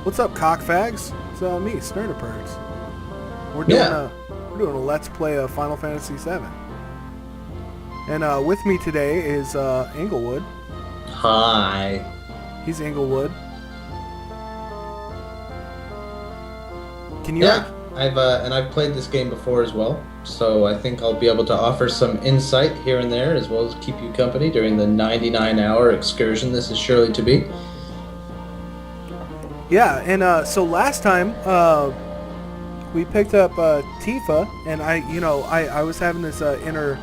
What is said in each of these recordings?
What's up, cockfags? It's me, SNERDAPERDS. We're doing a Let's Play of Final Fantasy 7. And with me today is Inglewood. Hi. He's Inglewood. Can you? Yeah, I've played this game before as well, so I think I'll be able to offer some insight here and there, as well as keep you company during the 99-hour excursion this is surely to be. Yeah, and so last time we picked up Tifa, and I was having this inner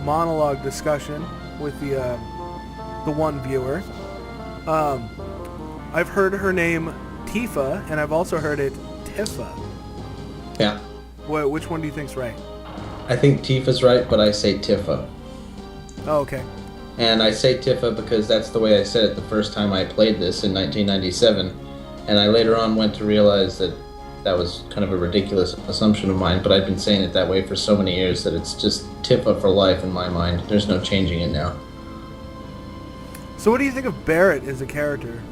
monologue discussion with the one viewer. I've heard her name Tifa, and I've also heard it Tifa. Yeah. Which one do you think's right? I think Tifa's right, but I say Tifa. Oh, okay. And I say Tifa because that's the way I said it the first time I played this in 1997. And I later on went to realize that that was kind of a ridiculous assumption of mine, but I've been saying it that way for so many years that it's just Tifa for life in my mind. There's no changing it now. So what do you think of Barrett as a character?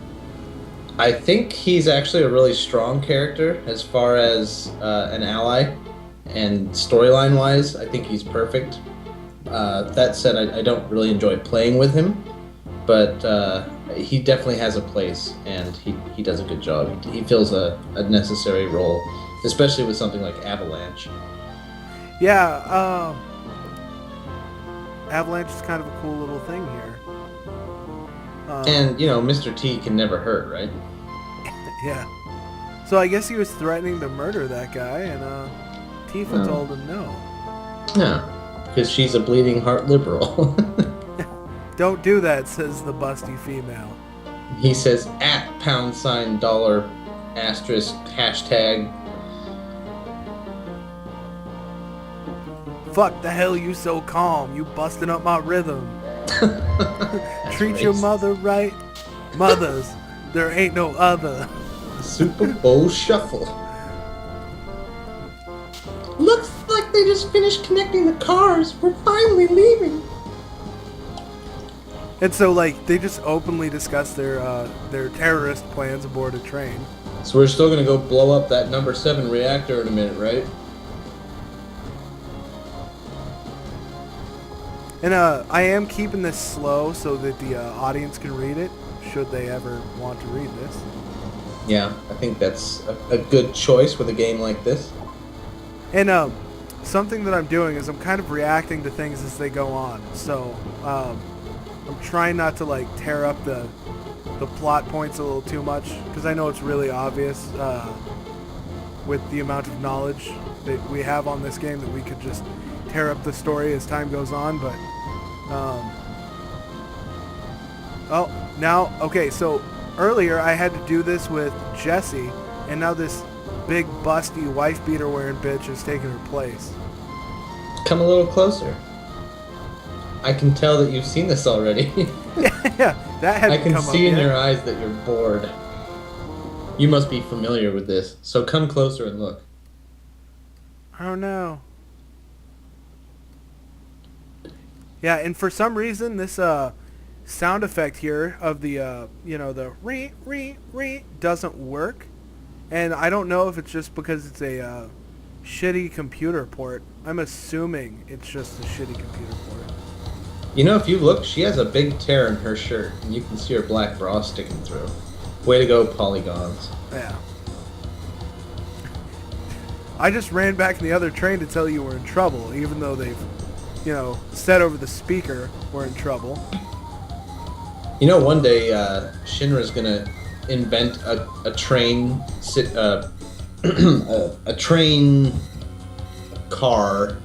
I think he's actually a really strong character as far as an ally, and storyline-wise, I think he's perfect. That said, I don't really enjoy playing with him, but he definitely has a place, and he does a good job. He fills a necessary role, especially with something like Avalanche. Yeah, Avalanche is kind of a cool little thing here. And, Mr. T can never hurt, right? Yeah. So I guess he was threatening to murder that guy, and Tifa told him no. Yeah, because she's a bleeding heart liberal. Don't do that, says the busty female. He says @$$ hashtag. Fuck the hell you so calm, you busting up my rhythm. Treat racist. your mother right. Mothers, there ain't no other. Super Bowl Shuffle. Looks like they just finished connecting the cars. We're finally leaving. And so, they just openly discuss their terrorist plans aboard a train. So we're still gonna go blow up that number 7 reactor in a minute, right? And I am keeping this slow so that the audience can read it, should they ever want to read this. Yeah, I think that's a good choice with a game like this. And something that I'm doing is I'm kind of reacting to things as they go on. So I'm trying not to tear up the plot points a little too much, because I know it's really obvious with the amount of knowledge that we have on this game that we could just tear up the story as time goes on. But okay, so earlier I had to do this with Jessie, and now this big busty wife beater wearing bitch is taking her place. Come a little closer. I can tell that you've seen this already. Yeah, that had I to can come see up in yet. your eyes that you're bored. You must be familiar with this, so come closer and look. Oh no. Yeah, and for some reason this sound effect here of the the re doesn't work, and I don't know if it's just because it's a shitty computer port. I'm assuming it's just a shitty computer port. If you look, she has a big tear in her shirt, and you can see her black bra sticking through. Way to go, polygons. Yeah. I just ran back in the other train to tell you we're in trouble, even though they've, said over the speaker we're in trouble. One day Shinra's gonna invent a train a train car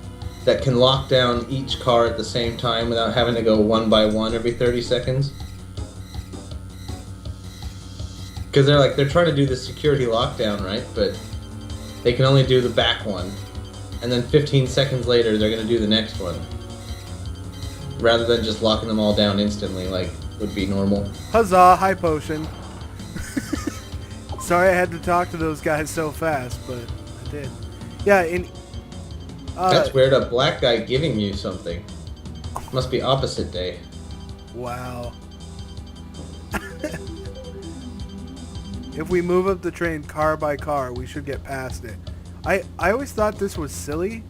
that can lock down each car at the same time without having to go one by one every 30 seconds. Because they're trying to do the security lockdown, right? But they can only do the back one. And then 15 seconds later, they're going to do the next one. Rather than just locking them all down instantly like would be normal. Huzzah, high potion. Sorry I had to talk to those guys so fast, but I did. Yeah, and... That's weird, a black guy giving you something. Must be opposite day. Wow. if we move up the train car by car, we should get past it. I always thought this was silly.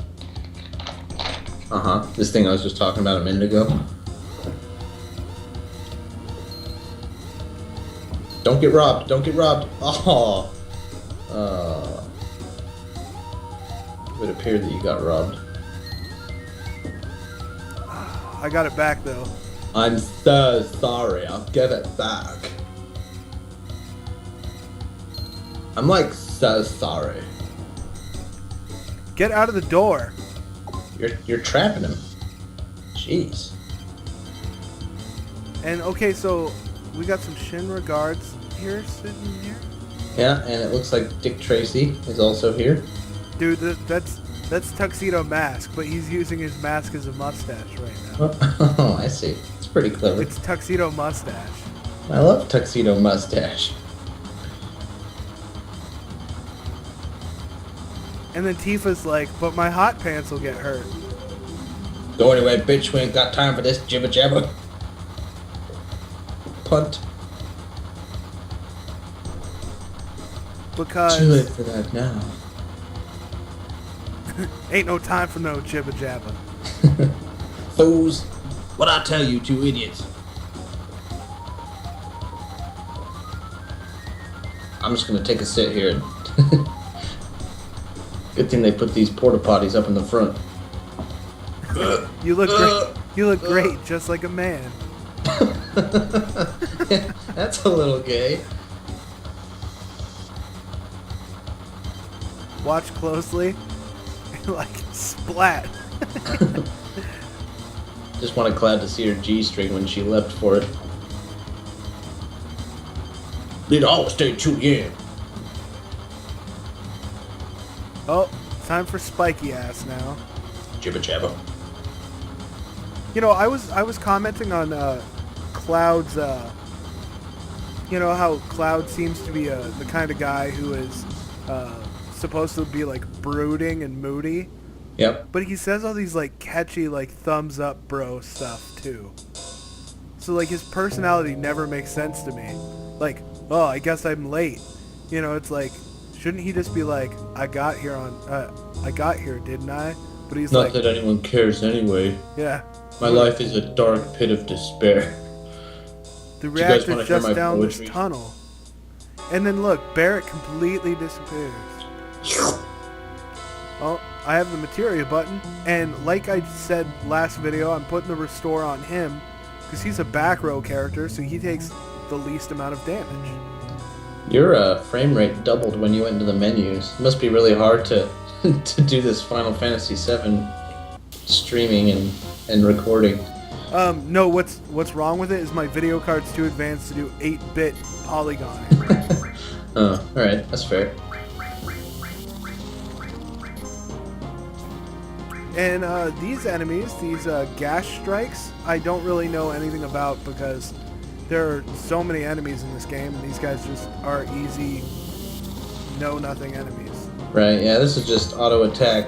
Uh-huh. This thing I was just talking about a minute ago. Don't get robbed. Don't get robbed. Oh. It would appear that you got robbed. I got it back though. I'm so sorry. I'll give it back. I'm like so sorry. Get out of the door. You're trapping him. Jeez. And okay, so we got some Shinra guards here, sitting here. Yeah, and it looks like Dick Tracy is also here. Dude, that's Tuxedo Mask, but he's using his mask as a mustache right now. Oh, I see. It's pretty clever. It's Tuxedo Mustache. I love Tuxedo Mustache. And then Tifa's like, but my hot pants will get hurt. Go anyway, bitch. We ain't got time for this jibber jabber. Punt. Because Too late for that now. ain't no time for no jibber jabber. Fools. What I tell you, two idiots. I'm just gonna take a sit here. Good thing they put these porta potties up in the front. You look great. You look great, just like a man. Yeah, that's a little gay. Watch closely. Like, splat. Just wanted Cloud to see her G-string when she leapt for it. Lead all stay true, yeah. Oh, time for spiky ass now. Jibber jabber. You know, I was commenting on Cloud's. You know how Cloud seems to be the kind of guy who is supposed to be like brooding and moody. Yep. But he says all these like catchy like thumbs up bro stuff too. So like his personality never makes sense to me. Like, oh, I guess I'm late. You know, it's like, shouldn't he just be like, I got here, didn't I? But he's Not like, that anyone cares anyway. yeah. My life is a dark pit of despair. The Do you guys wanna reactor's hear just my down poetry? this tunnel. And then look, Barrett completely disappears. Oh, I have the materia button, and like I said last video, I'm putting the restore on him because he's a back row character, so he takes the least amount of damage. Your frame rate doubled when you went into the menus. It must be really hard to to do this Final Fantasy VII streaming and recording. No, what's wrong with it is my video card's too advanced to do 8-bit polygon. Oh, alright, that's fair. And these enemies, these gash strikes, I don't really know anything about because there are so many enemies in this game, and these guys just are easy, know-nothing enemies. Right, yeah, this is just auto attack,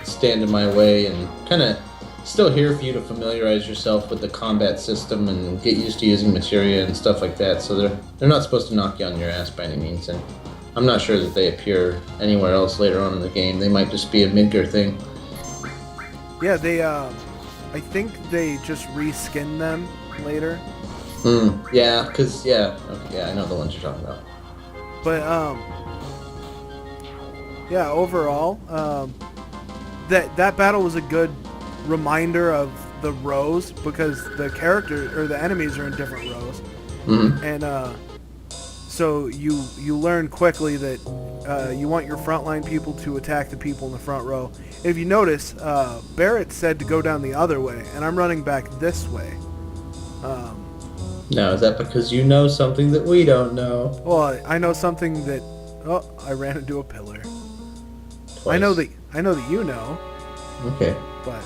stand in my way, and kind of still here for you to familiarize yourself with the combat system and get used to using materia and stuff like that. So they're not supposed to knock you on your ass by any means, and I'm not sure that they appear anywhere else later on in the game. They might just be a Midgar thing. Yeah, they, I think they just reskin them later. Yeah, because, yeah, okay, yeah, I know the ones you're talking about. But, yeah, overall, that battle was a good reminder of the rows because the character, or the enemies are in different rows. Mm-hmm. And, so you learn quickly that you want your frontline people to attack the people in the front row. If you notice, Barrett said to go down the other way, and I'm running back this way. Now, is that because you know something that we don't know? Well, I know something that... Oh, I ran into a pillar. Twice. I know that you know, Okay. but...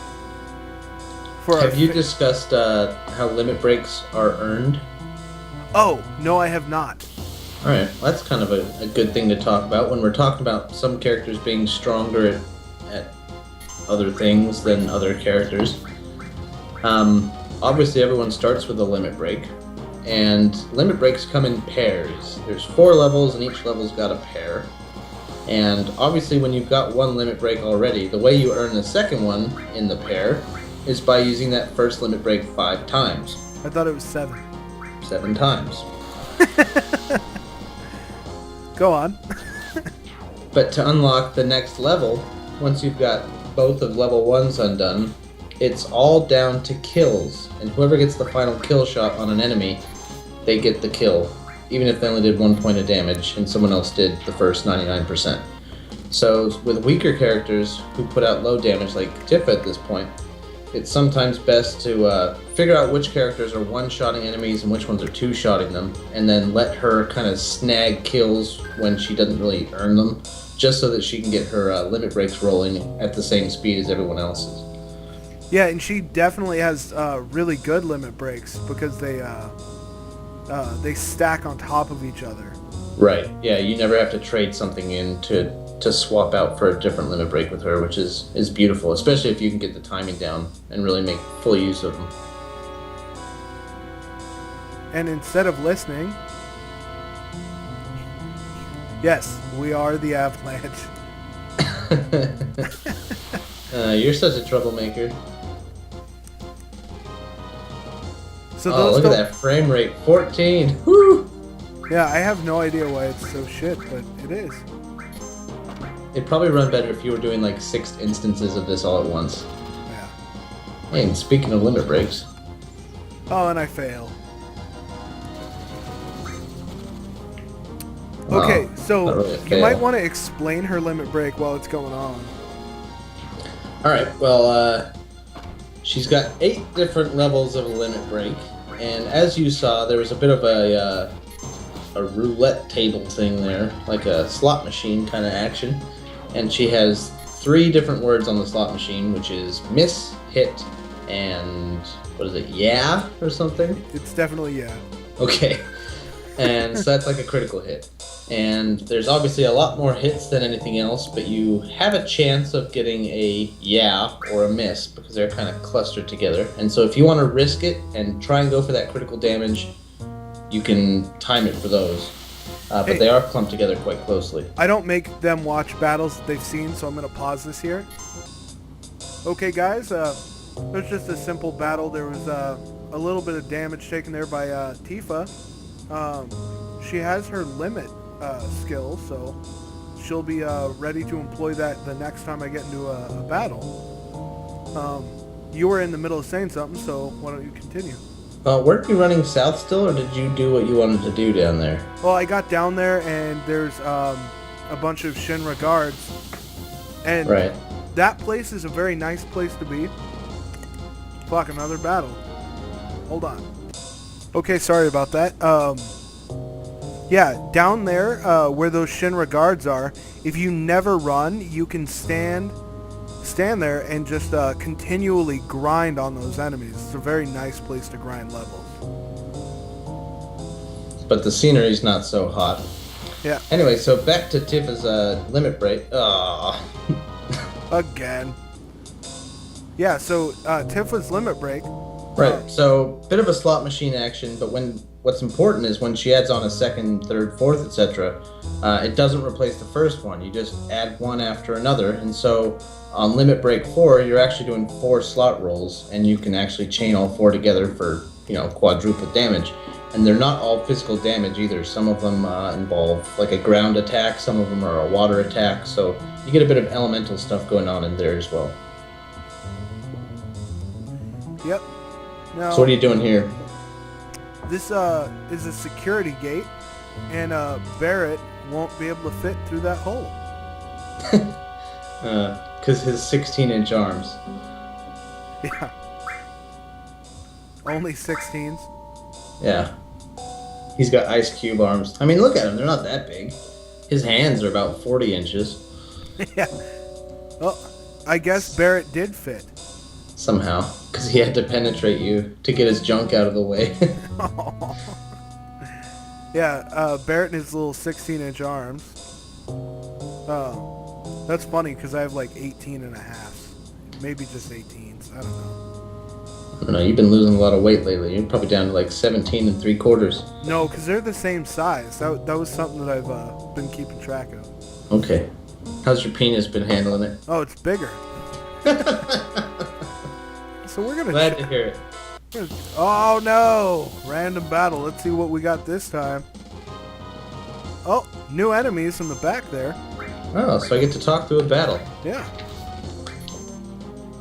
For Have you discussed how limit breaks are earned? Oh, no, I have not. Alright, well, that's kind of a good thing to talk about when we're talking about some characters being stronger at other things than other characters. Obviously, everyone starts with a limit break, and limit breaks come in pairs. There's 4 levels, and each level's got a pair. And obviously when you've got one limit break already, the way you earn the second one in the pair is by using that first limit break 5 times. I thought it was 7. 7 times. Go on. But to unlock the next level, once you've got both of level 1s undone, it's all down to kills. And whoever gets the final kill shot on an enemy, they get the kill, even if they only did 1 point of damage and someone else did the first 99%. So with weaker characters who put out low damage like Tifa at this point, it's sometimes best to figure out which characters are one-shotting enemies and which ones are two-shotting them, and then let her kind of snag kills when she doesn't really earn them, just so that she can get her limit breaks rolling at the same speed as everyone else's. Yeah, and she definitely has really good limit breaks because they stack on top of each other. Right. Yeah, you never have to trade something in to swap out for a different limit break with her, which is beautiful, especially if you can get the timing down and really make full use of them. And instead of listening, yes, we are the Avalanche. You're such a troublemaker. So oh, look at that frame rate, 14. Woo! Yeah, I have no idea why it's so shit, but it is. It'd probably run better if you were doing like 6 instances of this all at once. Yeah. Hey, and speaking of limit breaks. Oh, and I fail. Wow, okay, so really you might want to explain her limit break while it's going on. Alright, well, she's got 8 different levels of a limit break, and as you saw, there was a bit of a roulette table thing there, like a slot machine kind of action, and she has 3 different words on the slot machine, which is miss, hit, and what is it, yeah, or something? It's definitely yeah. Okay, and so that's like a critical hit. And there's obviously a lot more hits than anything else, but you have a chance of getting a yeah or a miss because they're kind of clustered together. And so if you want to risk it and try and go for that critical damage, you can time it for those. But Hey, they are clumped together quite closely. I don't make them watch battles that they've seen, so I'm going to pause this here. Okay, guys, there's just a simple battle. There was a little bit of damage taken there by Tifa. She has her limit skill, so she'll be ready to employ that the next time I get into a battle. You were in the middle of saying something, so why don't you continue? Weren't you running south still, or did you do what you wanted to do down there? Well, I got down there, and there's a bunch of Shinra guards, and Right. that place is a very nice place to be. Fuck, another battle. Hold on. Okay, sorry about that. Yeah, down there where those Shinra guards are, if you never run, you can stand there and just continually grind on those enemies. It's a very nice place to grind levels. But the scenery's not so hot. Yeah. Anyway, so back to Tifa's limit break. Again. Yeah, so Tifa's limit break. Right, so bit of a slot machine action, but what's important is when she adds on a second, third, fourth, etc., it doesn't replace the first one. You just add one after another, and so on limit break 4, you're actually doing 4 slot rolls, and you can actually chain all 4 together for, quadruple damage. And they're not all physical damage either. Some of them involve like a ground attack, some of them are a water attack, so you get a bit of elemental stuff going on in there as well. Yep. Now, So what are you doing here? this is a security gate, and Barrett won't be able to fit through that hole. Because his 16-inch arms. Yeah. Only 16s. Yeah. He's got ice cube arms. I mean, look at him. They're not that big. His hands are about 40 inches. Yeah. Well, I guess Barrett did fit. Somehow. Because he had to penetrate you to get his junk out of the way. Yeah, Barrett and his little 16-inch arms. That's funny because I have like 18 and a half. Maybe just 18s. I don't know. I don't know, you've been losing a lot of weight lately. You're probably down to like 17 3/4. No, because they're the same size. That was something that I've been keeping track of. Okay. How's your penis been handling it? Oh, it's bigger. So we're gonna. Glad to hear it. Oh no! Random battle. Let's see what we got this time. Oh, new enemies in the back there. Oh, so I get to talk through a battle. Yeah.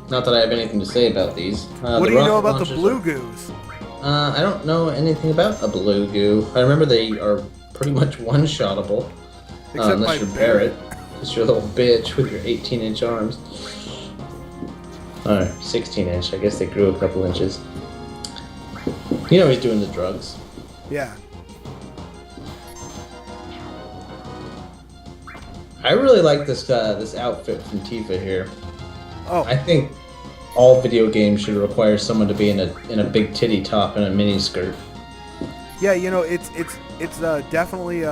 Not that I have anything to say about these. What do you know about the blue goos? I don't know anything about a blue goo. I remember they are pretty much one-shottable. Except unless you're Barrett. Because you're a little bitch with your 18-inch arms. Or 16-inch. I guess they grew a couple inches. You know he's doing the drugs. Yeah. I really like this this outfit from Tifa here. Oh. I think all video games should require someone to be in a big titty top and a mini skirt. Yeah, you know, it's definitely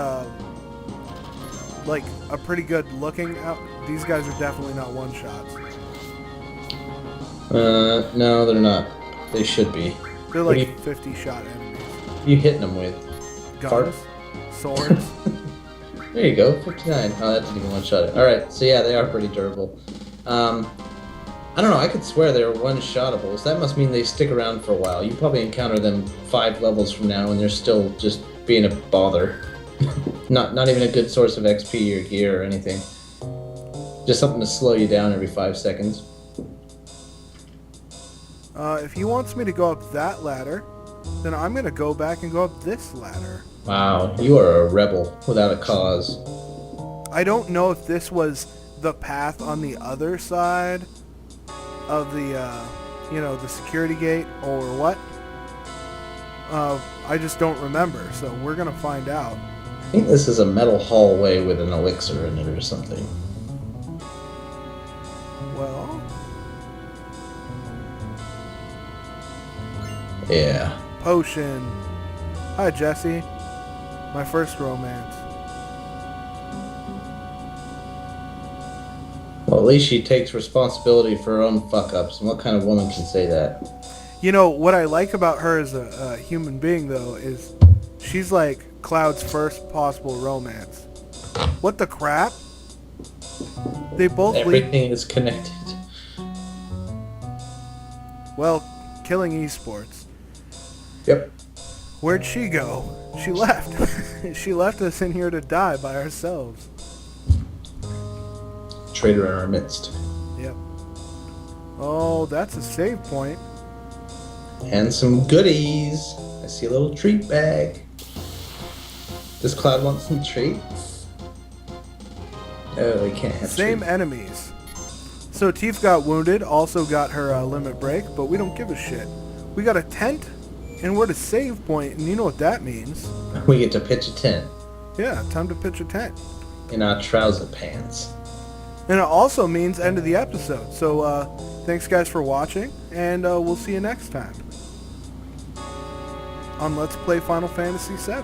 like a pretty good looking out. These guys are definitely not one shots. No, they're not. They should be. They're like 50 shot enemies. You hitting them with? Guns, swords. There you go, 59. Oh, that didn't even one-shot it. Alright, so yeah, they are pretty durable. I don't know, I could swear they were one-shottables. That must mean they stick around for a while. You probably encounter them 5 levels from now and they're still just being a bother. Not even a good source of XP or gear or anything. Just something to slow you down every 5 seconds. If he wants me to go up that ladder, then I'm gonna go back and go up this ladder. Wow, you are a rebel without a cause. I don't know if this was the path on the other side of the, you know, the security gate or what. I just don't remember, so we're gonna find out. I think this is a metal hallway with an elixir in it or something. Well... Yeah. Potion. Hi, Jesse. My first romance. Well, at least she takes responsibility for her own fuck-ups, and what kind of woman can say that? You know, what I like about her as a human being, though, is she's like Cloud's first possible romance. What the crap? They both Everything is connected. Well, killing esports. Yep. Where'd she go? She left. She left us in here to die by ourselves. Traitor in our midst. Yep. Oh, that's a save point. And some goodies. I see a little treat bag. Does Cloud want some treats? Oh, he can't have Same treats. enemies. So Tifa got wounded, also got her limit break, but we don't give a shit. We got a tent, and we're at a save point, and you know what that means. We get to pitch a tent. Yeah, time to pitch a tent. In our trouser pants. And it also means end of the episode. So thanks guys for watching, and we'll see you next time on Let's Play Final Fantasy VII.